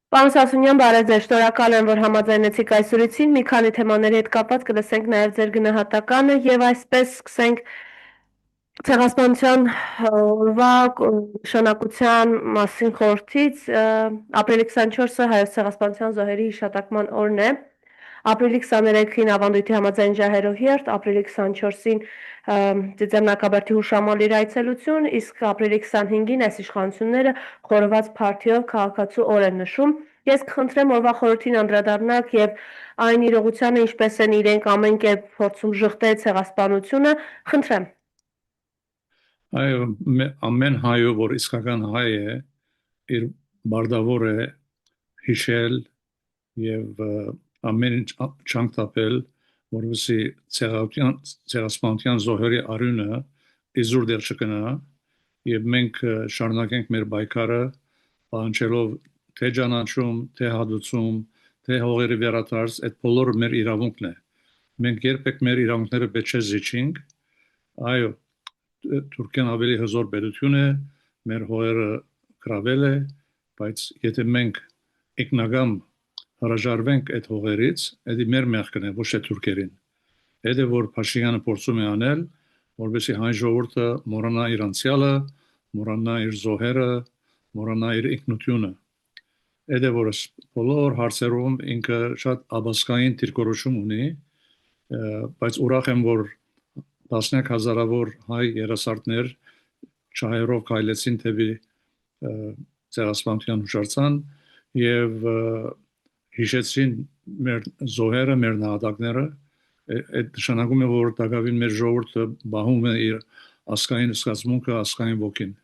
Պարոն Սասունյան, բարև ձեզ, շնորհակալ եմ, որ համաձայնեցիք այս զրույցին, մի քանի թեմաների հետ կապված կլսենք նաև ձեր գնահատականը եւ այսպես սկսենք Ցեղասպանության օրվա նշանակության մասին խորհրդից ապրիլի 24-ը Հայոց ցեղասպանության զոհերի հիշատակման օրն է։ Ապրիլի 23-ին ավանդույթի համաձայն ջահերոհերթ, ապրիլի 24-ին Ծիծեռնակաբերդի հուշամոլիր այցելություն, իսկ ապրիլի 25-ին այս իշխանությունները խորոված փարթիով քաղաքացու օր են նշում։ Ես կխնդրեմ օրվա խորհրդին անդրադառնալ եւ այն իրողությանը, ինչպես են իրենք ամեն կերպ փորձում շղթել ցեղասպանությունը, խնդրեմ։ Այո, ամեն հայը, որ իսկական հայ է, իր բարդավոր է հիշել եւ ամեն ինչ չանք տապել, որովհետեւ ցեղասպանության զոհերի արյունը իզուր դեր չկնա եւ մենք շարունակենք մեր պայքարը պահանջելով թե ճանաչում, թե հադուցում, թե հողերի վերադարձ, այդ բոլորը մեր իրավունքն է։ Մենք երբեք մեր իրավունքները պետք չէ զիջենք։ Այո, Թուրքիան ավելի հզոր պետություն է, մեր հողերը գրավել է, բայց եթե մենք ինքնագամ հրաժարվենք այդ հողերից, դա մեր մեղքն է, ոչ թե թուրքերին։ Դա որ Փաշինյանը փորձում է անել, որովհետեւ հայ ժողովուրդը մոռանա իր անցյալը, մոռանա իր զոհերը, մոռանա իր ինքնությունը։ Դա որ բոլոր հարցերում ինքը շատ աբասկային դիրքորոշում ունի, բայց ուրախ եմ, որ տասնյակ հազարավոր հայ երասարտներ չհայերով քայլեցին թեպի ցեղասպանության հուշարձան եւ հիշեցին մեր զոհերը, մեր նահատակները։ Այդ նշանակում է, որ դակավին մեր ժողովուրդը բահում է իր ասկային զգացմունքը, ասկային ոգին։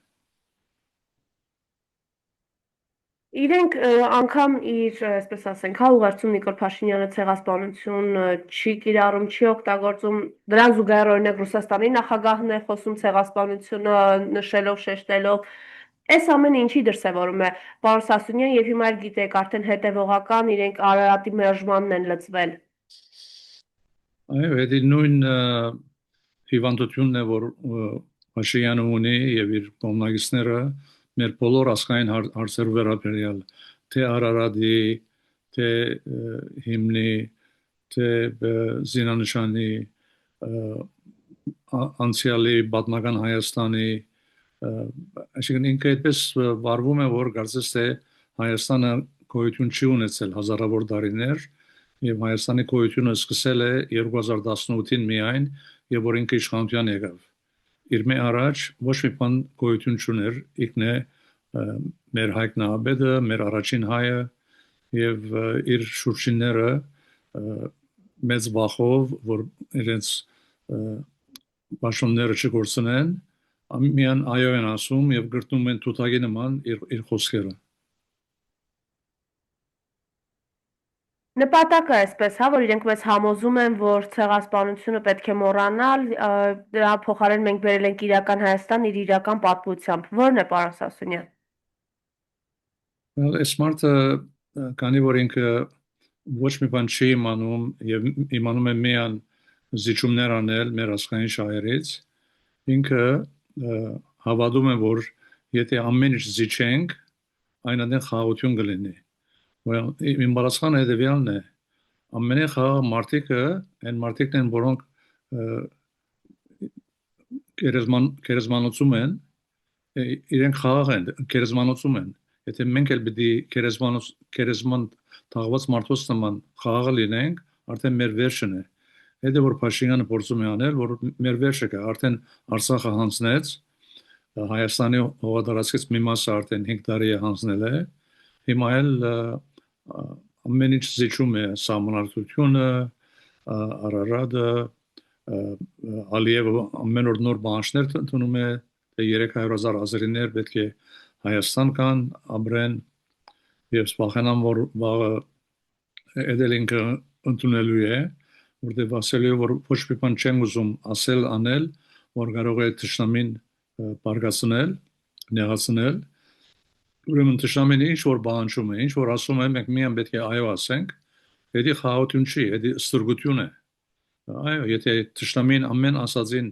Իրենք անգամ իր, այսպես ասենք, ուղերձում Նիկոլ Փաշինյանը ցեղասպանություն չի կիրառում, չի օգտագործում, դրան զուգահեռ օրինակ Ռուսաստանի նախագահն է խոսում ցեղասպանությունը նշելով, շեշտելով։ Այս ամենը ինչի դրսևորում է, պարոն Սասունյան, եւ հիմա էլ գիտեք, արդեն հետեւողական իրենք Արարատի մերժմանն են լծվել։ Այո, դա նույն հիվանդությունն է, որ Փաշինյանը ունի եւ իր կողմնակիցները մեր բոլոր ասկային հարցերով վերաբերյալ թե Արարատի, թե հիմնի, թե զինանշանի անցյալի պատմական Հայաստանի, այսինքն ինքը այդպես վարվում է, որ կարծես թե Հայաստանը գոյություն չի ունեցել հազարավոր տարիներ եւ Հայաստանի գոյությունը սկսել է 2018-ին միայն, եւ որ ինքը իշխանության եկավ։ Իր մե առաջ ոչ մի բան գոյություն չուներ, ինքն է մեր Հայկ Նահապետը, մեր առաջին հայը եւ իր շուրջինները մեծ վախով, որ իրենց բաշոնները չգործնեն, միան այո են ասում եւ գրտում են թութակի նման իր խոսքերը։ Նպատակը այսպես, հա, որ իրենք մեզ համոզում են, որ ցեղասպանությունը պետք է մոռանալ, դրա փոխարեն մենք բերել ենք իրական Հայաստան իր իրական պատմությամբ։ Ո՞րն է, պարոն Սասունյան։ Այս մարդը քանի որ ինքը ոչ մի բան չի իմանում եւ իմանում է միան զիջումներ անել մեր ասկային շահերից, ինքը հավատում է, որ եթե ամեն ինչ զիջենք, այն այնտեղ խաղաղություն կլինի։ Իմ բարձրանը հետևյալն է, ամենը խաղաղ մարդիկը, այն մարդիկն են, որոնք գերեզմանոցում են, իրենք խաղաղ են, գերեզմանոցում են։ Եթե մենք էլ պիտի գերեզման թաղված մարդոց նման խաղաղ լինենք, արդեն մեր վերջն է։ Դա որ Փաշինյանը փորձում է անել, որ մեր վերջը կա, արդեն Արցախը հանձնեց, Հայաստանի հողատարածքից մի մասը արդեն 5 տարի է հանձնել է, հիմա էլ ամեն ինչ զիջում է սահմանադրությունը, Արարատը, Ալիևը ամեն օր նոր բանջներ ընդունում է, թե 300,000 ազերիներ պետք է Հայաստան կան, ապրեն եւ սպասենան, որ վաղը էդելինքը ընդունելու է, որտեղ ասելու է, որ ոչ մի բան չեն ուզում ասել, անել, որ կարող է թշնամին բարգացնել, նեղացնել։ Ուրեմն թշնամին ինչ որ բանջում է, ինչ որ ասում է, մենք միայն պետք է այո ասենք, դա խաղաղություն չի, դա ստրգություն է։ Այո, եթե թշնամին ամեն ասածին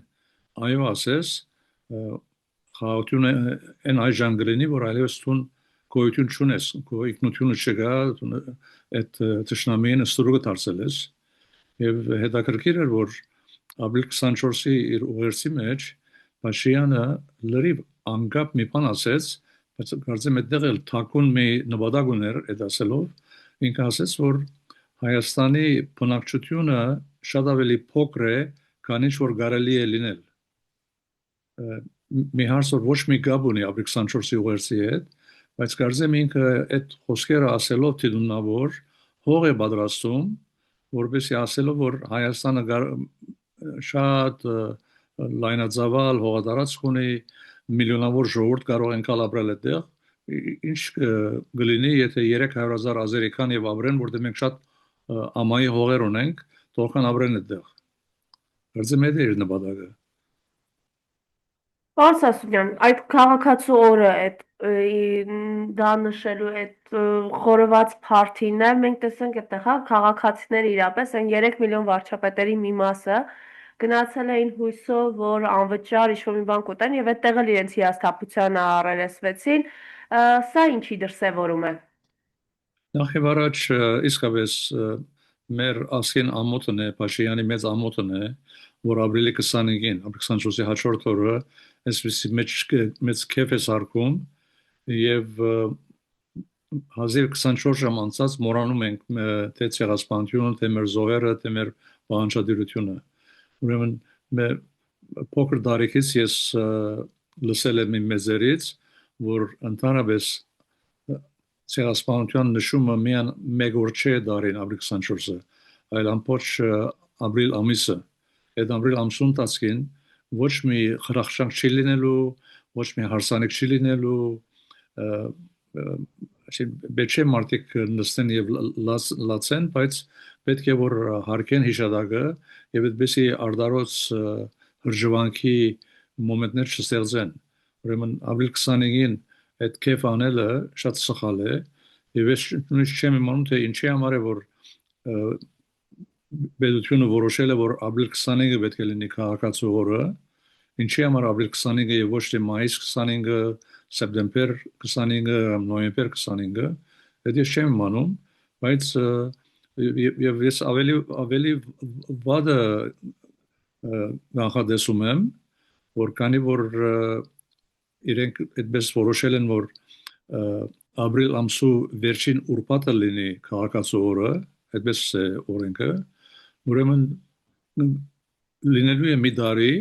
այո ասես, խաղաղությունը այն այժմ կլինի, որ այլևս տուն գոյություն չունես, քո ինքնությունը չկա, այդ ճշնամին ստորուգը դարձել ես եւ հետաքրքիր էր որ ապրիլ 24-ի իր ուղերձի մեջ Փաշինյանը լրիվ անկապ մի բան ասեց, բայց կարծեմ այդտեղ էլ թակուն մի նպատակ ուներ այդ ասելով ինքը ասեց որ Հայաստանի բնակչությունը շատ ավելի փոքր է քան ինչ որ կարելի է լինել մի հարց որ ոչ մի կապ ունի ապրիլ 24-ի ուղերձի հետ բայց կարծեմ ինքը այդ խոսքերը ասելով դիտումնավոր հող է պատրաստում որովհետեւ ասելով որ Հայաստանը շատ լայնածավալ հողատարածք ունի միլիոնավոր ժողովուրդ կարող են ապրել այդտեղ ինչ կլինի եթե 300,000 ազերիկան եւ ապրեն որտեղ մենք շատ ամայի հողեր ունենք թողան ապրեն այդտեղ կարծեմ այդ է իր նպատակը Պարոն Սասունյան, այդ քաղաքացու օրը այդ դա նշելու այդ խորոված փարթին է, մենք տեսանք այդտեղ հա քաղաքացիները իրապես այն 3 միլիոն վարչապետերի մի մասը գնացել էին հույսով, որ անվճար ինչ-որ մի բան կուտեն եւ այդտեղ էլ իրենց հիասթափությանը առերեսվեցին, սա ինչի դրսևորում է։ Նախ եւ առաջ իսկապես մեր ասկեն ամոթն է Փաշինյանի մեծ ամոթն է որ ապրիլի 25-ին ապրիլի 24-ի հաջորդ օրը այսպեսի մեծ քեֆ է սարքում եւ 1024 ժամ անցած մոռանում ենք թե ցեղասպանությունը, թե մեր զոհերը, թե մեր բանջարդիրությունը։ Ուրեմն փոքր տարիքից ես լսել եմ իմ մեծերից, որ ընդհանրապես ցեղասպանության նշումը միայն մեկ օր չէ դարին ապրիլ 24-ը, այլ ամբողջ ապրիլ ամիսը։ Այդ ապրիլ ամսուն տասկին ոչ մի խրախշանք չի լինելու, ոչ մի հարսանիք չի լինելու, Բեչե մարդիկ նստեն եւ լացեն, բայց պետք է որ հարկեն հիշադակը եւ այդպեսի արդարոց հրժվանքի մոմենտներ չստեղծեն։ Ուրեմն ապրիլ 25-ին այդ քեֆ անելը շատ սխալ է եւ ես նույնիսկ չեմ իմանում թե ինչի համար է որ Պետությունը որոշել է որ ապրիլ 25-ը պետք է լինի քաղաքացու օրը, ինչի համար ապրիլ 25-ը եւ ոչ թե մայիս 25-ը, սեպտեմբեր 25-ը, նոյեմբեր 25-ը, դա ես չեմ իմանում, բայց եւ ես ավելի վադը նախադեսում եմ, որ քանի որ իրենք այդպես որոշել են որ ապրիլ ամսու վերջին ուրբաթը լինի քաղաքացու օրը, այդպես է օրենքը ուրեմն լինելու է մի տարի,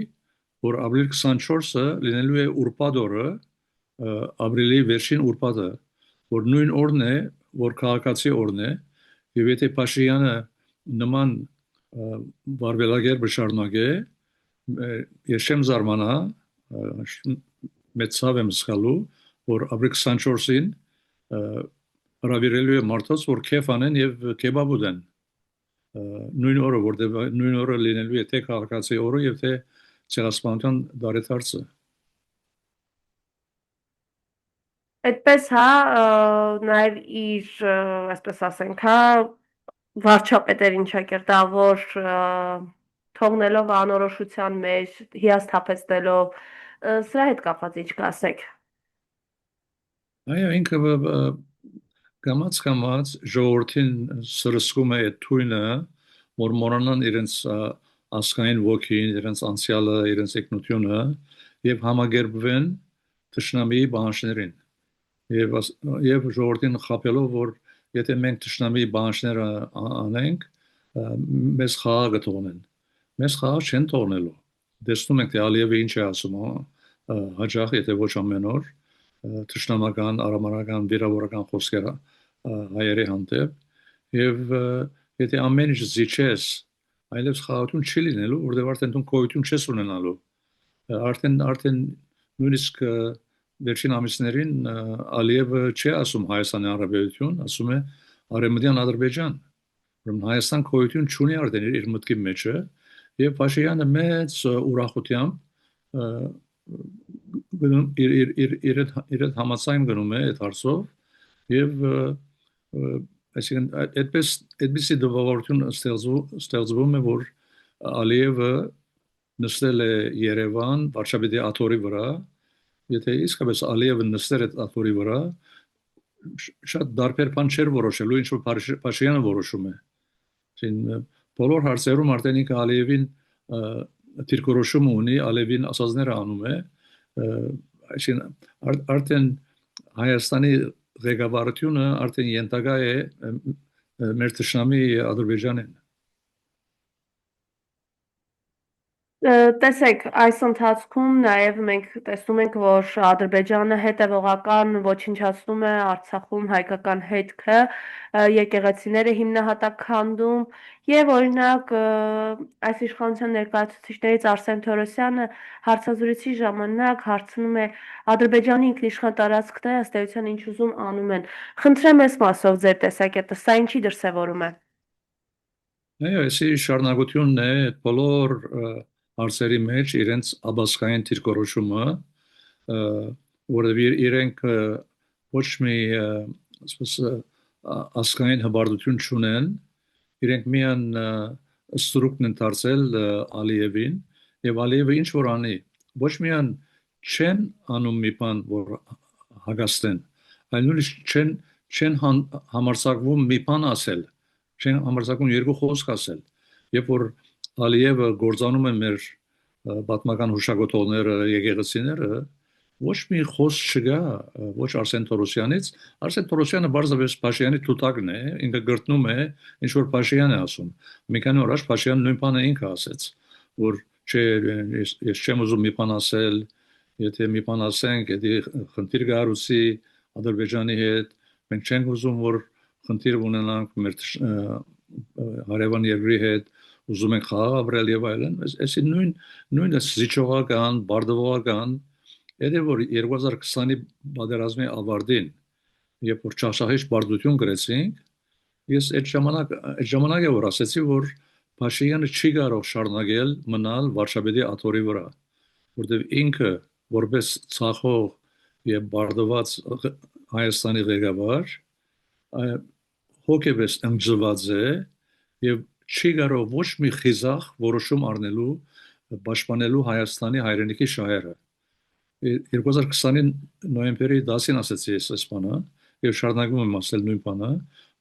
որ ապրիլ 24-ը լինելու է ուրբաթ օրը, ապրիլի վերջին ուրբաթը, որ նույն օրն է, որ քաղաքացի օրն է, եւ եթե Փաշինյանը նման վարվելագեր բշարունակե, ես չեմ զարմանա, մեծ ցավ եմ զգալու, որ ապրիլ 24-ին հրավիրելու է մարդոց, որ քեֆ անեն եւ կեբաբ ուտեն նույն օրը որտեղ նույն օրը լինելու է թե քաղաքացի օրը եւ թե ցեղասպանության դարեցարցը Այդպես հա նաև իր այսպես ասենք հա վարչապետերին չկերտավոր թողնելով անորոշության մեջ հիասթափեցնելով սրա հետ կապված ինչ կասեք այո ինքը կամած ժողովրդին սրսկում է այդ թույնը որ մոռանան իրենց ասկային ոգին, իրենց անցյալը, իրենց եկնությունը եւ համագերբվեն թշնամիի բանջարներին եւ ժողովրդին խապելով որ եթե մենք թշնամիի բանջարները անենք մեզ խաղ կթողնեն մեզ խաղ չեն թողնելու դեսնում եք թե Ալիևը ինչ է ասում հաջող եթե ոչ ամեն օր թշնամական, արամանական, վիրավորական խոսքեր հայերի հանդեպ եւ եթե ամեն ինչ զիջես այլևս խաղաղություն չի լինելու որտեղ արդեն դու գոյություն չես ունենալու արդեն նույնիսկ վերջին ամիսներին Ալիևը չի ասում Հայաստանի Հանրապետություն ասում է Արևմտյան Ադրբեջան ուրեմն Հայաստան գոյություն չունի արդեն իր մտքի մեջը եւ Փաշինյանը մեծ ուրախությամբ իր համացայն գնում է այդ հարցով եւ այսինքն այդպիսի դժվարություն ստեղծվում է որ Ալիևը նստել է Երևան վարչապետի աթոռի վրա եթե իսկապես Ալիևը նստեր այդ աթոռի վրա շատ դարբեր բան չէր որոշելու, ինչ որ Փաշինյանը որոշում է։ Այսին բոլոր հարցերում արդեն ինքը Ալիևին դիրքորոշում ունի, Ալիևին ասածները անում է, այսին արդեն Հայաստանի ղեկավարությունը արդեն ենթակա է մեր թշնամի Ադրբեջանին։ Տեսեք, այս ընթացքում նաև մենք տեսնում ենք, որ Ադրբեջանը հետևողական ոչնչացնում է Արցախում հայկական հետքը, եկեղեցիները հիմնահատակ քանդում եւ օրինակ այս իշխանության ներկայացուցիչներից Արսեն Թորոսյանը հարցազրույցի ժամանակ հարցնում է Ադրբեջանի ինքնիշխան տարածքն է, ըստ էության ինչ ուզում անում են։ Խնդրեմ այս մասով ձեր տեսակետը, սա ինչի դրսևորում է։ Այո, այսի շարունակությունն է այդ բոլոր հարցերի մեջ իրենց աբասկային դիրքորոշումը, որովհետև իրենք ոչ մի ասես ասկային հբարդություն չունեն, իրենք միան ստրուկն են դարձել Ալիևին եւ Ալիևը ինչ որ անի, ոչ միան չեն անում մի բան, որ հագաստեն, այլ նույնիսկ չեն համարձակվում մի բան ասել, չեն համարձակվում երկու խոսք ասել, երբ որ Ալիևը գործանում է մեր պատմական հուշագոտողները, եկեղեցիները, ոչ մի խոսք չկա, ոչ Արսեն Թորոսյանից, Արսեն Թորոսյանը բարձրապես Փաշինյանի թութակն է, ինքը գրտնում է, ինչ որ Փաշինյանը ասում։ Մի քանի օր առաջ Փաշինյանը նույն բանը ինքը ասեց, որ չէ, ես չեմ ուզում մի բան ասել, եթե մի բան ասենք, դա խնդիր գարուցի Ադրբեջանի հետ, մենք չենք ուզում, որ խնդիր ունենանք մեր հարևան երկրի հետ, ուզում ենք խաղաղ ապրել եւ այլն, այսի նույնը զիջողական, բարդողական, եթե որ 2020-ի պատերազմի ավարտին, երբ որ ճաշահիշ բարդություն գրեցինք, ես այդ ժամանակ է որ ասեցի, որ Փաշինյանը չի կարող շարունակել մնալ վարչապետի աթոռի վրա, որտեղ ինքը որպես ցախող եւ բարդված Հայաստանի ղեկավար հոգեպես ընկճված է եւ չի կարող ոչ մի խիզախ որոշում առնելու պաշտպանելու Հայաստանի հայրենիքի շահերը 2020-ի նոյեմբերի 10-ին ասեցի այս բանը եւ շարունակում եմ ասել նույն բանը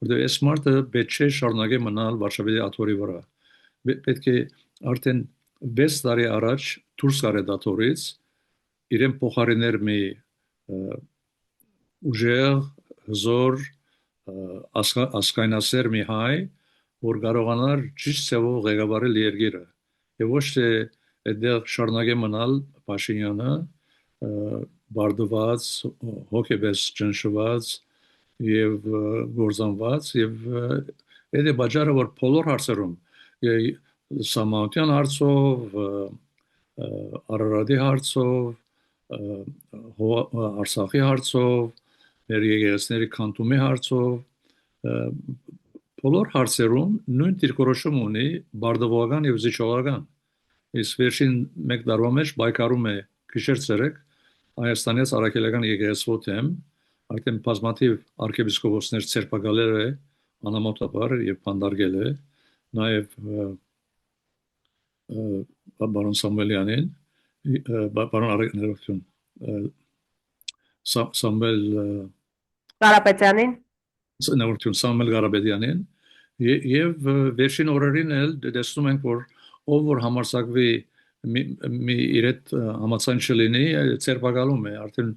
որտեղ այս մարդը պետք չէ շարունակի մնալ վարչապետի աթոռի վրա պետք է արդեն 6 տարի առաջ դուրս գար այդ աթոռից իրեն փոխարիներ մի ուժեղ հզոր ասկայնասեր մի հայ որ կարողանար ճիշտ ցավով ղեկավարել երկիրը եւ ոչ թե այդտեղ շարունակե մնալ Փաշինյանը բարդված հոգեպես ճնշված եւ գործանված եւ այդ է բաժարը որ բոլոր հարցերում Սամանյան հարցով Արարատի հարցով Արցախի հարցով մեր եկեղեցիների քանդումի հարցով բոլոր հարցերում նույն դիրքորոշում ունի բարդավական եւ զիջողական իսկ վերջին մեկ տարվա մեջ բայկարում է քիշեր ցերեկ Հայաստանից արաքելական եկեղեցու դեմ արդեն բազմաթիվ arczepiskoposներ ցերպակալել է անամոթաբար եւ փանդարգել է նաեւ բարոն Սամվելյանին բարոն Արաքելություն Սամվել Կարապետյանին Նորություն Սամվել Ղարաբեդյանին եւ վերջին օրերին էլ տեսնում ենք որ ով որ համարսակվի մի իրետ համացան չլինի ցերպակալում է արդեն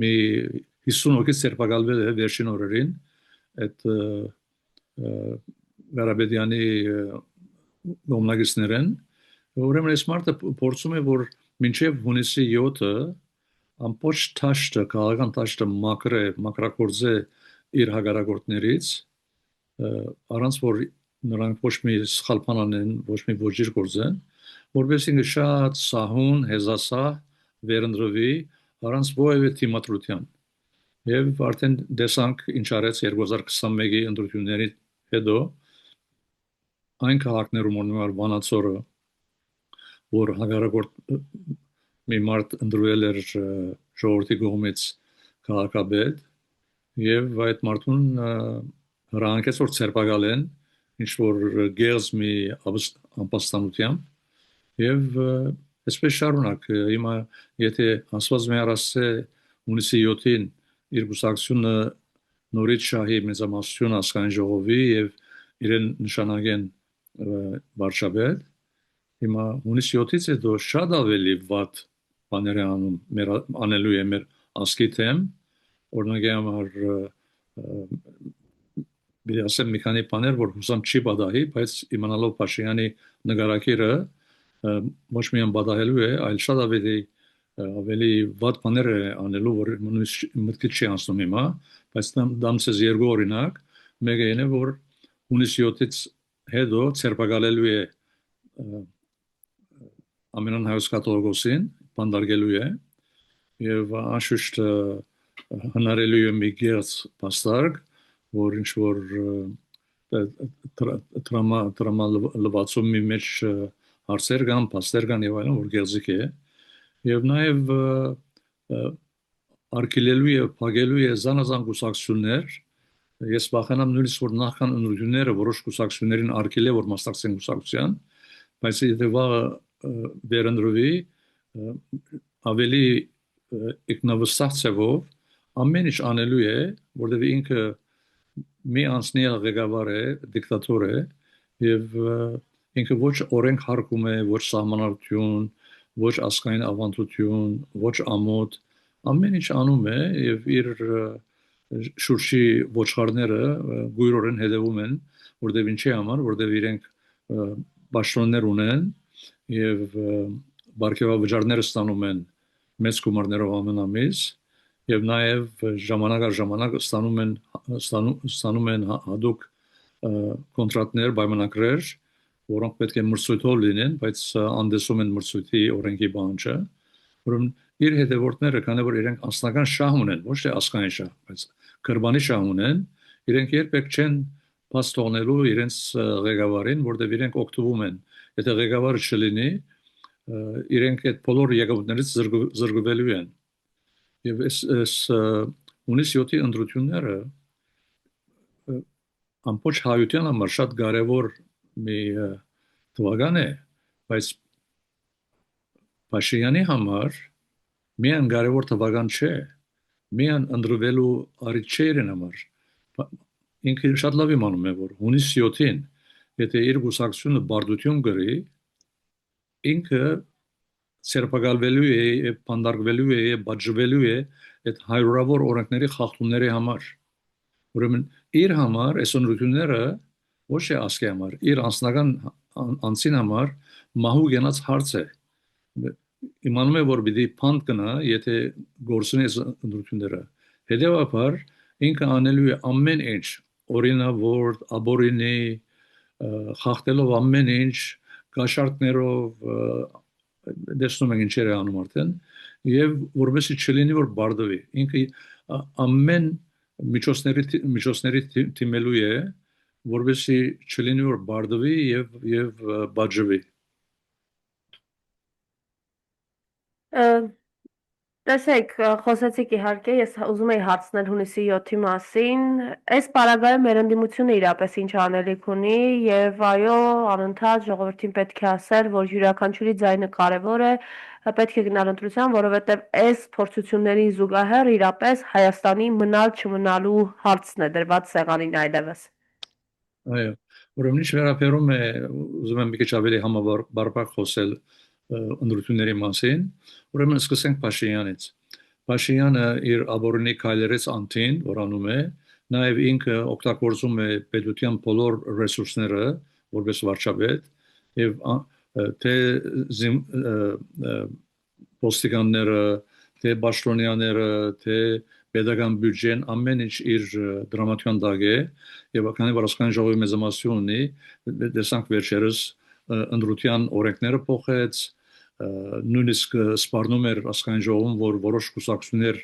մի 50 հոգի ցերպակալվել է վերջին օրերին այդ Ղարաբեդյանի գոմնագիստներեն ուրեմն այս մարդը փորձում է որ մինչեւ հունիսի 7-ը ամբողջ տաշտը քաղաքական տաշտը մակրակորձե իր հագարագործներից առանց որ նրանք ոչ մի սխալ բան անեն, ոչ մի ոչինչ գործեն, որովհետեւ ինքը շատ սահուն, հեզասահ վերընտրվի առանց ովևէ թիմատրության։ Եվ արդեն դեսանք ինչ արեց 2021-ի ընտրությունների հետո այն քաղաքներում օրինակ Վանաձորը, որ հագարագործ մի մարդ ընտրվել էր ժողովրդի կողմից քաղաքապետ եւ այդ մարդուն հրանքեց որ ցերպակալեն ինչ որ գերզ մի ամբաստանությամբ եւ այսպես շարունակ հիմա եթե ասված մի առասե հունիսի 7-ին իր գուսակցությունը նորից շահի մեծամասնություն ասկային ժողովի եւ իրեն նշանակեն վարչապետ հիմա հունիս 7-ից հետո շատ ավելի վատ բաներ է անում մեր անելու է մեր ասկի թեմ օրինակի համար մի ասեմ մի քանի բաներ որ հուսամ չի պատահի բայց իմանալով Փաշինյանի նկարակիրը ոչ միայն պատահելու է այլ շատ ավելի վատ բաներ է անելու որ մտքի չի անցնում հիմա բայց դամսես երկու օրինակ մեկը είναι որ հունիս 7-ից հետո ցերպակալելու է ամենան հայոց կաթողիկոսին բանդարգելու է եւ անշուշտ հնարելու է մի գերց պաստարկ որ ինչ որ տրամա լվացումի մեջ հարցեր կան, փաստեր կան եւ այլն, որ գերզիկ է եւ նաեւ արկելելու է, փակելու է զանազան կուսակցություններ ես վախենամ նույնիսկ որ նախքան ընտրությունները որոշ կուսակցություններին արկել է որ մասնակցեն կուսակցության բայց եթե վաղը վերընտրվի ավելի ինքնավստահ ցավով ամեն ինչ անելու է որովհետեւ ինքը մի անձնյա ղեկավար է, դիկտատոր է եւ ինքը ոչ օրենք հարկում է, ոչ սահմանադրություն, ոչ ասկային ավանդություն, ոչ ամոթ, ամեն ինչ անում է եւ իր շուրշի ոչխարները գույրորեն հետևում են, որտեղ ինչի համար, որտեղ իրենք պաշտոններ ունեն եւ բարգեւավճարներ ստանում են մեծ գումարներով ամեն ամիս եւ նաեւ ժամանակ առ ժամանակ ստանում են հadoop կոնտրակտներ պայմանագրեր որոնք պետք է մրցույթով լինեն բայց անդեսում են մրցույթի օրենքի բանջը որոնք իր հետևորդները քանի որ իրենք անձնական շահ ունեն ոչ թե ասկային շահ բայց կրբանի շահ ունեն իրենք երբեք չեն բաց թողնելու իրենց ղեկավարին որտեղ իրենք օգտվում են եթե ղեկավարը չլինի իրենք այդ բոլոր եկամուտներից զրկվելու են եւ այս հունիս 7-ի ընտրությունները ամբողջ հայության համար շատ կարևոր մի թվական է բայց Փաշինյանի համար միան կարևոր թվական չէ միան ընտրվելու արիչերն համար ինքը շատ լավ իմանում է որ հունիս 7-ին եթե իր գուսակցությունը բարդություն գրի ինքը ցերպակալվելու է, բանդարգվելու է, բաժվելու է այդ հայրորավոր օրենքների խախտումների համար։ Ուրեմն իր համար այս ընտրությունները ոչ թե ասկի համար, իր անձնական անձին համար մահու գնաց հարց է։ Իմանում է որ պիտի փանդ կնա, եթե գործունի այս ընտրությունները։ Հետևաբար ինքը անելու է ամեն ինչ, օրինավոր, աբորինի, խախտելով ամեն ինչ, գաշարքներով դեսնում ենք ինչեր է անում արդեն եւ որովհետեւ չլինի որ բարդվի ինքը ամեն միջոցների թիմելու է որովհետեւ չլինի որ բարդվի եւ բաժվի Տեսեք, խոսեցիք իհարկե, ես ուզում եի հարցնել հունիսի 7-ի մասին։ Այս պարագայում մեր ընդդիմությունը իրապես ինչ անելիք ունի եւ այո, անընդհատ ժողովրդին պետք է ասել, որ յուրաքանչյուրի ձայնը կարեւոր է, պետք է գնալ ընտրության, որովհետեւ այս փորձություններին զուգահեռ իրապես Հայաստանի մնալ չմնալու հարցն է դրված սեղանին այլևս։ Այո, ուրեմն ինչ վերաբերում է ուզում եմ մի քիչ ավելի համաբարձր խոսել ընտրությունների մասին, ուրեմն սկսենք Փաշինյանից։ Փաշինյանը իր աբորինի քայլերից անտին, որ անում է, նաև ինքը օգտագործում է պետության բոլոր ռեսուրսները, որպես վարչապետ, եւ թե ոստիկանները, թե պաշտոնյաները, թե pedagogan büdjen ամեն ինչ իր դրամատիան դակ է եւ քանի որ ասկային ժողովի մեծամասնություն ունի դեսանք վերջերս ընդրության օրենքները փոխեց նույնիսկ սպառնում էր ասկային ժողովում որ որոշ կուսակցություններ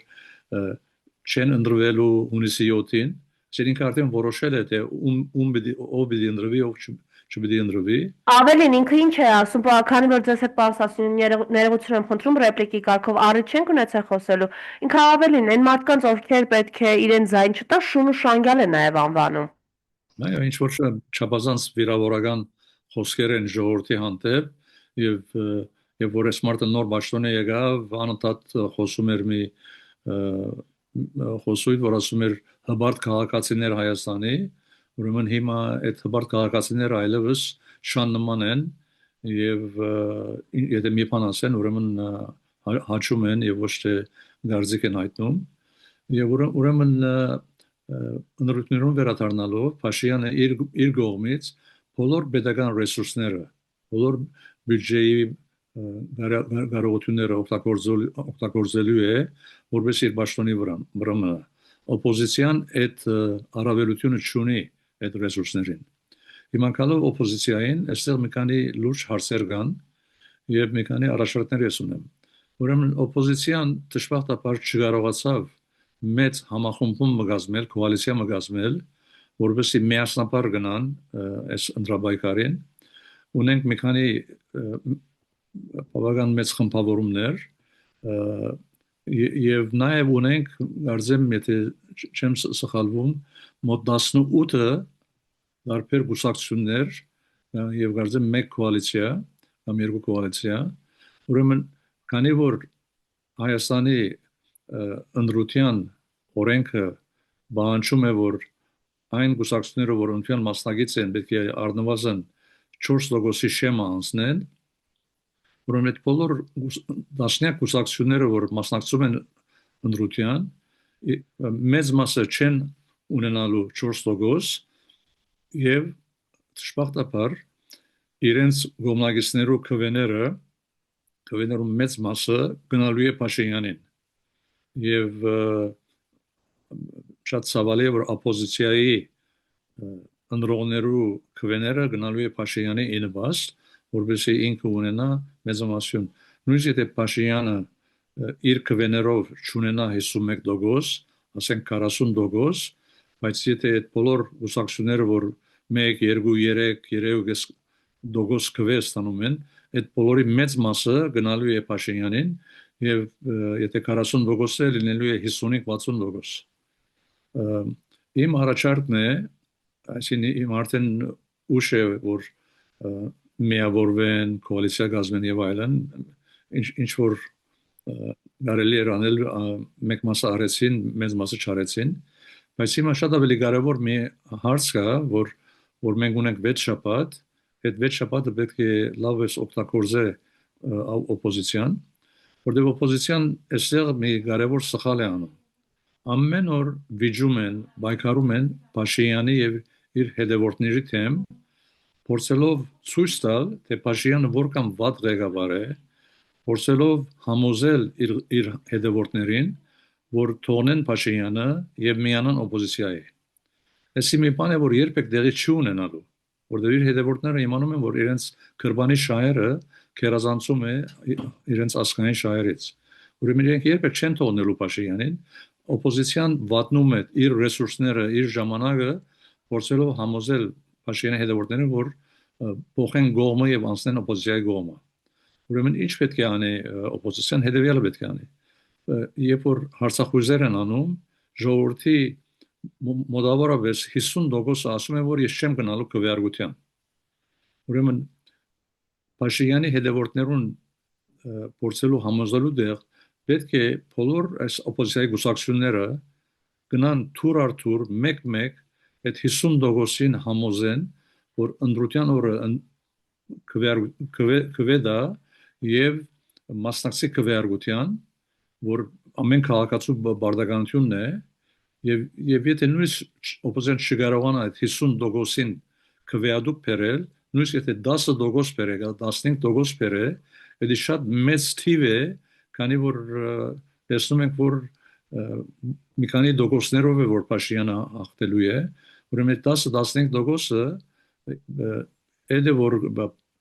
չեն ընդրվելու հունիսի 7-ին ցերինք արդեն որոշել է թե ում պիտի ընդրվի ով չպիտի ընդրվի Ավելին ինքը ինչ է ասում, քանի որ ձեզ հետ պարզ ասում ներողություն եմ խնդրում ռեպլիկի կարգով առիթ չենք ունեցել խոսելու։ Ինքը ավելին այն մարդկանց ովքեր պետք է իրեն ձայն չտա շուն ու շանգալ է նաև անվանում։ Այո, ինչ որ չափազանց վիրավորական խոսքեր են ժողովրդի հանդեպ եւ որ այս մարդը նոր պաշտոն է եկավ, անընդհատ խոսում էր մի խոսույթ, որ ասում էր հբարտ քաղաքացիներ Հայաստանի, ուրեմն հիմա այդ հբարտ քաղաքացիները այլևս շան նման են եւ եթե մի բան ասեն, ուրեմն հաճում են եւ ոչ թե գարձիկ են հայտնում եւ ուրեմն ընտրություններուն վերադառնալով Փաշինյանը իր կողմից բոլոր pedagogan ռեսուրսները, բոլոր բյուջեի կարողությունները օգտագործելու է, որպես իր պաշտոնի վրա մնա։ Օպոզիցիան այդ առավելությունը չունի այդ ռեսուրսներին։ Հիմնականում օպոզիցիային այստեղ մի քանի լուրջ հարցեր կան եւ մի քանի առաջարկներ ես ունեմ։ Ուրեմն օպոզիցիան դժբախտաբար չկարողացավ մեծ համախմբում մգազմել, կոալիցիա մգազմել, որովհետեւ միասնապար գնան այս ընտրաբայկարին։ Ունենք մի քանի բավական մեծ խմբավորումներ եւ նաեւ ունենք կարծեմ եթե չեմ սխալվում մոտ 18 տարբեր գուսակցություններ եւ կարծեմ մեկ կոալիցիա կամ երկու կոալիցիա ուրեմն քանի որ Հայաստանի ընդրության օրենքը բանջում է որ այն գուսակցությունները որ ընդրության մասնակից են պետք է առնվազն 4%-ի շեմա անցնեն ուրեմն այդ բոլոր դաշնյակ կուսակցությունները որ մասնակցում են ընդրության մեծ մասը չեն ունենալու 4% եւ դժբախտաբար իրենց գոմնագիցներու քվեներու մեծ մասը գնալու է Փաշինյանին եւ շատ ցավալի է որ օպոզիցիայի ընդրողներու քվեները գնալու է Փաշինյանի ինվաստ որովհետեւ ինքը ունենա մեծամասնություն նույնիսկ եթե Փաշինյանը իր քվեներով չունենա 51%, ասենք 40%, բայց եթե այդ բոլոր ուսակցությունները որ 1, 2, 3 դոգոս քվե ստանում են, այդ բոլորի մեծ մասը գնալու է Փաշինյանին եւ եթե 40% է լինելու է 55-60%։ Իմ առաջարկն է, այսինքն իմ արդեն ուշ է որ միավորվեն, կոալիցիա կազմեն եւ այլն, ինչ որ կարելի էր անել մեկ մասը արեցին, մեծ մասը չարեցին, բայց հիմա շատ ավելի կարևոր մի հարց կա, որ մենք ունենք 6 շաբաթ, այդ 6 շաբաթը պետք է լավս օգտագործե օպոզիցիան, որտեղ օպոզիցիան այստեղ մի կարևոր սխալ է անում։ Ամեն օր վիճում են, պայքարում են Փաշինյանի եւ իր հետևորդների թեմ, փորձելով ցույց տալ, թե Փաշինյանը որքան վատ ղեկավար է, փորձելով համոզել իր հետևորդներին, որ թողնեն Փաշինյանը եւ միանան օպոզիցիայի։ Այսի մի բան է, որ երբեք տեղի չի ունենալու, որտեղ իր հետևորդները իմանում են, որ իրենց քրբանի շահերը քերազանցում է իրենց ազգային շահերից։ Ուրեմն իրենք երբեք չեն թողնելու Փաշինյանին, օպոզիցիան վատնում է իր ռեսուրսները, իր ժամանակը, փորձելով համոզել Փաշինյանի հետևորդներին, որ փոխեն գողմը եւ անցնեն օպոզիցիայի գողմը։ Ուրեմն ինչ պետք է անի օպոզիցիան հետեւյալը պետք է անի։ Երբ որ հարցախույզեր են անում, ժողովրդի մոտավորապես 50% ասում են, որ ես չեմ գնալու քվեարկության։ Ուրեմն Փաշինյանի հետևորդներուն փորձելու համոզելու դեղ պետք է բոլոր այս օպոզիցիայի գուսակցությունները գնան թուր առ թուր մեկ-մեկ այդ 50%-ին համոզեն, որ ընդրության օրը քվեդա եւ մասնակցի քվեարկության, որ ամեն քաղաքացու բարդականությունն է եւ եթե նույնիսկ օպոզիցիան չկարողանա այդ 50%-ին քվեադուկ բերել, նույնիսկ եթե 10% բերե, 15% բերե, դա շատ մեծ թիվ է, քանի որ տեսնում ենք որ մի քանի դոգոսներով է որ Փաշինյանը հաղթելու է, ուրեմն 10-15%-ը այդ է որ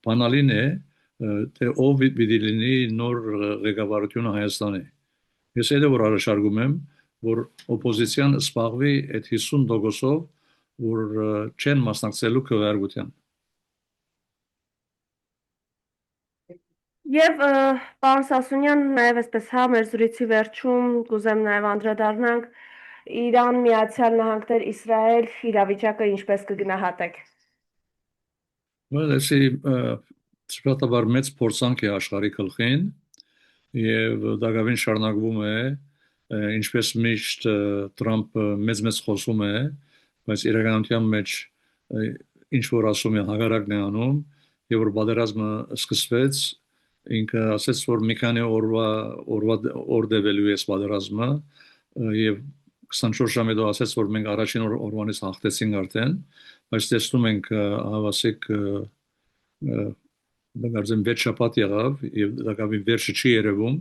բանալին է թե ով պիտի լինի նոր ղեկավարությունը Հայաստանի։ Ես այդ է որ առաջարկում եմ, որ օպոզիցիան սպաղվի այդ 50%-ով, որ չեն մասնակցելու քվեարկության։ Եվ պարոն Սասունյան, նաև այսպես հա մեր զրույցի վերջում կուզեմ նաև անդրադառնանք Իրան, Միացյալ Նահանգներ, Իսրայել իրավիճակը ինչպես կգնահատեք։ Այսի շատաբար մեծ փորձանք է աշխարհի գլխին եւ դակավին շարունակվում է ինչպես միշտ Տրամպը մեծ խոսում է, բայց իրականության մեջ ինչ որ ասում է հակառակն է անում, եւ որ պատերազմը սկսվեց, ինքը ասաց, որ մի քանի օր դեպելու է պատերազմը եւ 24 ժամ հետո ասաց, որ մենք առաջին օրվանից հաղթեցինք արդեն, բայց տեսնում ենք հավասիկ դարձին վեց շաբաթ եղավ եւ դակավի վերջը չի երևում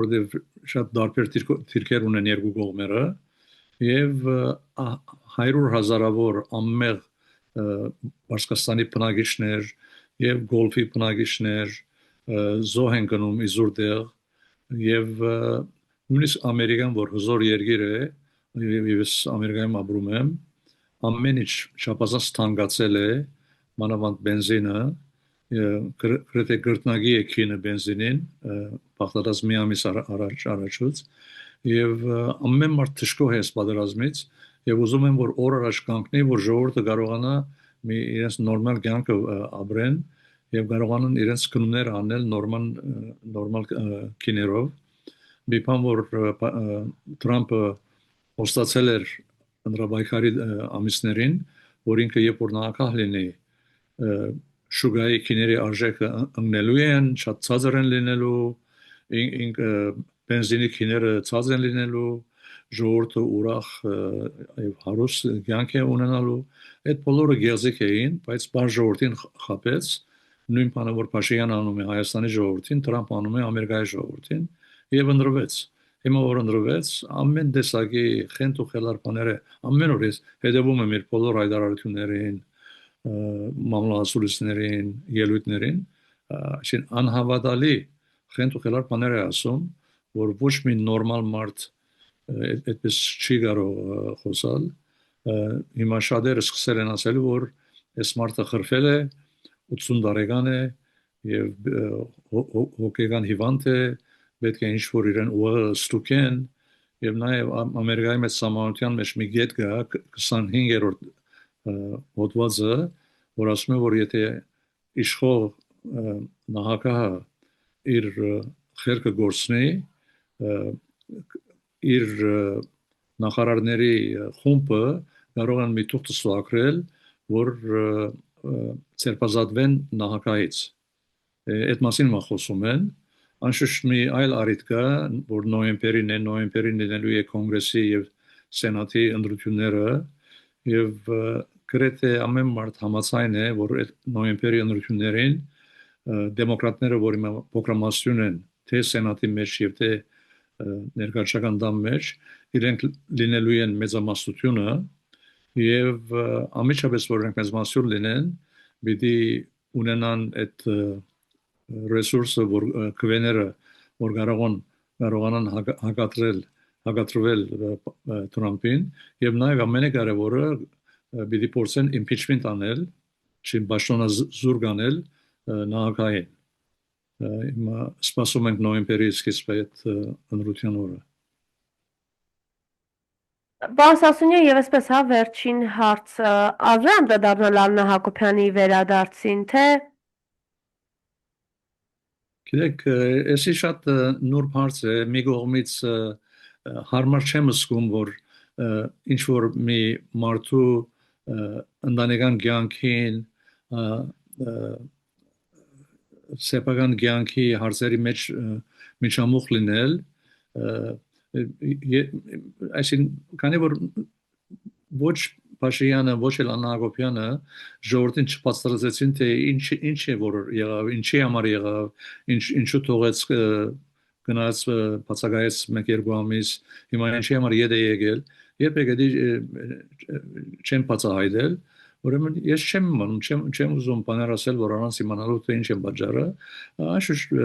որտեղ շատ դարբեր թիրքեր ունեն երկու կողմերը եւ 100,000-ավոր անմեղ Պարսկաստանի բնակիչներ եւ գոլֆի բնակիչներ զոհ են գնում իզուրդեղ եւ նույնիսկ ամերիկան որ հզոր երկիր է եւ ես ամերիկայում ապրում եմ ամեն ինչ չափազանց թանկացել է մանավանդ բենզինը գրեթե գրտնագի է քինը բենզինին բախտած մի ամիս առաջուց եւ ամեն մարդ թշկող է պատերազմից եւ ուզում եմ որ օր առաջ կանգնի որ ժողովուրդը կարողանա մի իրենց նորմալ կյանքը ապրեն եւ կարողանան իրենց գնումներ անել նորմալ քիներով մի բան որ Տրամպը հոստացել էր ընդրաբայքարի ամիսներին որ ինքը երբ որ նախագահ լինի շուգայի քիների արժեքը ընկնելու են շատ ցածր են լինելու բենզինի քիները ցածր են լինելու ժողովուրդը ուրախ եւ հարուստ կյանք է ունենալու այդ բոլորը գեղեցիկ էին բայց բան ժողովրդին խաբեց նույն բանը որ Փաշինյանը անում է Հայաստանի ժողովրդին Տրամպը անում է Ամերիկայի ժողովրդին եւ ընտրվեց հիմա որ ընտրվեց ամեն տեսակի խենթ ու խելար բաները ամեն օր հետևում եմ իր բոլոր հայտարարություններին մամլոասուլիսներին ելույթներին այսին անհավատալի խենթ ու խելար բաներ է ասում որ ոչ մի նորմալ մարդ այդպես չի կարող խոսալ հիմա շատերը սկսել են ասել որ այս մարդը խրվել է 80 տարեկան է եւ հոգեկան հիվանդ է պետք է ինչ-որ իրեն ուղղը ստուգեն եւ նաեւ Ամերիկայի մեջ համանության մեջ մի գետ կա 25-րդ հոդվածը որ ասում է որ եթե իշխող նախագահը իր խելքը գործնի իր նախարարների խումբը կարող են մի թուղթ ստուգել որ ցերպազատվեն նախագահից այդ մասին մա խոսում են անշուշտ մի այլ առիթ կա որ նոյեմբերին լինելու է կոնգրեսի եւ սենատի ընտրությունները եւ գրեթե ամեն մարդ համաձայն է որ այդ նոյեմբերի ընտրություններին դեմոկրատները որ հիմա փոքրամասնություն են թե սենատի մեջ եւ թե ներկայացական դամ մեջ իրենք լինելու են մեծամասնությունը եւ ամիջապես որ իրենք մեծամասնություն լինեն պիտի ունենան այդ ռեսուրսը որ քվեները որ կարողանան հակադրվել Տրամպին եւ նաեւ ամենակարևորը պիտի փորձեն impeachment անել չին բաշտոնազուրկ անել նախագահին հիմա սպասում ենք նոյեմբերի սկիզբը այդ ընտրության օրը Պարոն Սասունյան, եւ այսպես հա վերջին հարցը ազգ անդրադառնալ Աննա Հակոբյանի վերադարձին, թե Գիտեք, էսի շատ նուրբ հարց է, մի կողմից հարմար չեմ զգում, որ ինչ որ մի մարդու ընտանեկան կյանքին սեփական կյանքի հարցերի մեջ միջամուխ լինել այսին քանի որ ոչ Փաշինյանը ոչ էլ Աննա Հակոբյանը ժողովրդին չբացատրեցին թե ինչ է որ եղավ ինչի համար եղավ ինչու թողեց գնաց բացակայեց 1-2 ամիս հիմա ինչի համար ետ է եկել երբ եկել չեն բացահայտել ուրեմն ես չեմ իմանում չեմ ուզում բաներ ասել որ առանց իմանալու թե ինչ է պատճառը անշուշտ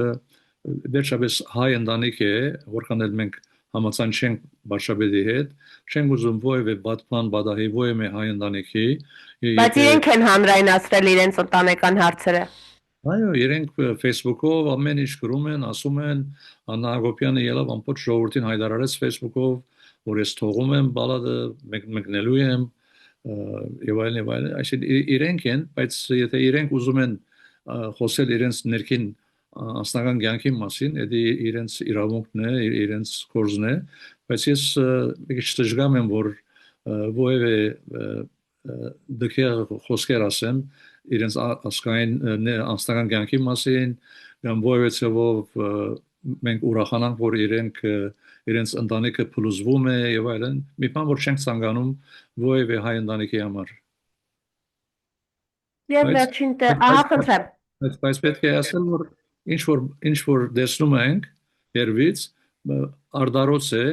վերջապես հայ ընտանիք է որքան էլ մենք համացան չենք Բարշաբեդի հետ, չենք ուզում ովևէ բան բադահի ովևէ հայ ընտանիքի Բայց իրենք են հանրայնացրել իրենց ընտանեկան հարցերը Այո, իրենք Facebook-ով ամեն ինչ գրում են, ասում են Աննա Հակոբյանը ելավ ամբողջ ժողովրդին հայտարարեց Facebook-ով, որ ես թողում եմ բալադը, մեկնելու եմ եւ այլն, այսինքն իրենք են, բայց եթե իրենք ուզում են խոսել իրենց ներքին անձնական կյանքի մասին, դա իրենց իրավունքն է, իրենց գործն է, բայց ես մի քիչ դժգամ եմ, որ որևէ դեպքեր խոսքեր ասեմ իրենց ասկային անձնական կյանքի մասին, կամ որևէ ցավով մենք ուրախանանք, որ իրենց ընտանիքը փլուզվում է եւ այլն, մի բան որ չենք ցանկանում որևէ հայ ընտանիքի համար։ Եվ Բայց վերջին բայց խնդրեմ։ բայց պետք է ասել, որ ինչ որ տեսնում ենք երբից արդարոց է,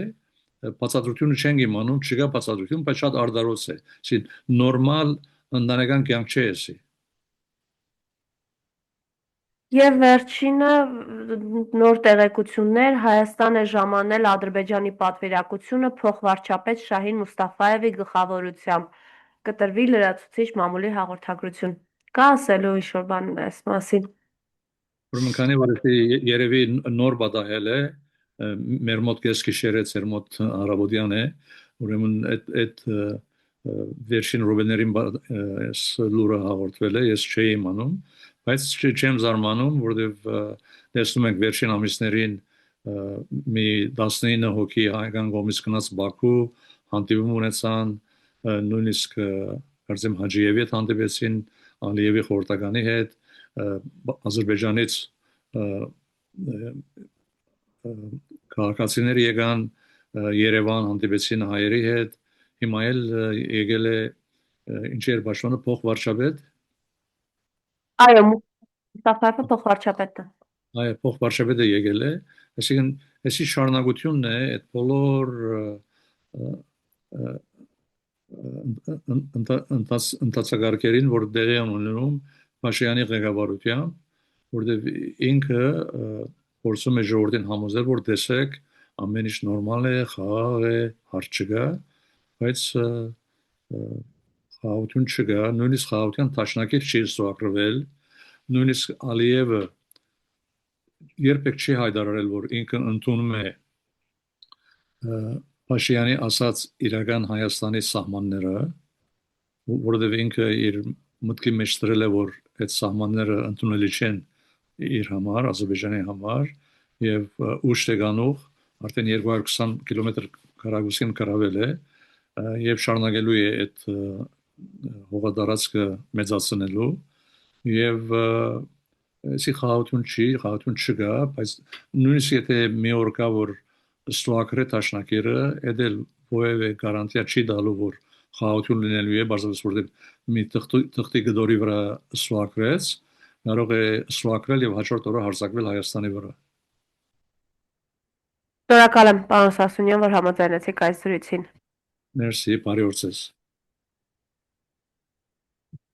բացատրությունը չենք իմանում, չկա բացատրություն, բայց շատ արդարոց է։ Իսկ նորմալ ընտանեկան կյանք չէ էսի։ Եվ վերջինը նոր տեղեկություններ Հայաստան է ժամանել Ադրբեջանի պատվիրակությունը փոխվարչապետ Շահին Մուստաֆաևի գլխավորությամբ կտրվի լրացուցիչ մամուլի հաղորդագրություն։ Կա ասելու ինչ-որ բան այս մասին։ Ուրեմն քանի որ երևի նոր պատահել է, մեր մոտ կեսգիշեր է, ձեր մոտ հարավոտյան է, ուրեմն այդ վերջին ռուբեներին այս լուրը հաղորդվել է, ես չէի իմանում, բայց չեմ զարմանում, որովհետև տեսնում ենք վերջին ամիսներին մի 19 հոգի հայկական կողմից գնաց Բաքու, հանդիպում ունեցան, նույնիսկ կարծեմ Հաջիևի հետ հանդիպեցին, Ալիևի խորհրդականի հետ, Ադրբեջանից քաղաքացիներ եկան Երևան, հանդիպեցին հայերի հետ, հիմա էլ եկել է ինչեր պաշտոնը փոխվարչապետ։ Այո, Մուստաֆաևը փոխվարչապետը։ Այո, փոխվարչապետը եկել է, այսինքն այսի շարունակությունն է այդ բոլոր ընթացակարգերին, որ դեղի են ունենում Փաշինյանի ղեկավարությամբ, որտեղ ինքը փորձում է ժողովրդին համոզել, որ տեսեք, ամեն ինչ նորմալ է, խաղաղ է, հարց չկա, բայց խաղաղություն չկա, նույնիսկ խաղաղության դաշնակից չի ստորագրվել, նույնիսկ Ալիևը երբեք չի հայտարարել, որ ինքը ընդունում է Փաշինյանի ասած իրական Հայաստանի սահմանները, որովհետև ինքը իր մտքի մեջ դրել է, որ այդ սահմանները ընդունելի չեն իր համար, Ադրբեջանի համար, եւ ուշ տեգանող արդեն 220 կիլոմետր քառակուսին կրավել է եւ շարունակելու է այդ հողատարածքը մեծացնելու եւ այսի խաղաղություն չկա, բայց նույնիսկ եթե մի օր կա, որ ստուակրե տաշնակերը, դա որևէ գարանտիա չի տալու, որ խաղաղություն լինելու է, բարձրացած որտեղ մի թղթի գդորի վրա ստուակրեց, կարող է ստուակրել եւ հաջորդ օրը հարձակվել Հայաստանի վրա։ Շնորհակալ եմ, պարոն Սասունյան, որ համաձայնեցիք այս զրույցին։ Մերսի, բարի օր ձեզ։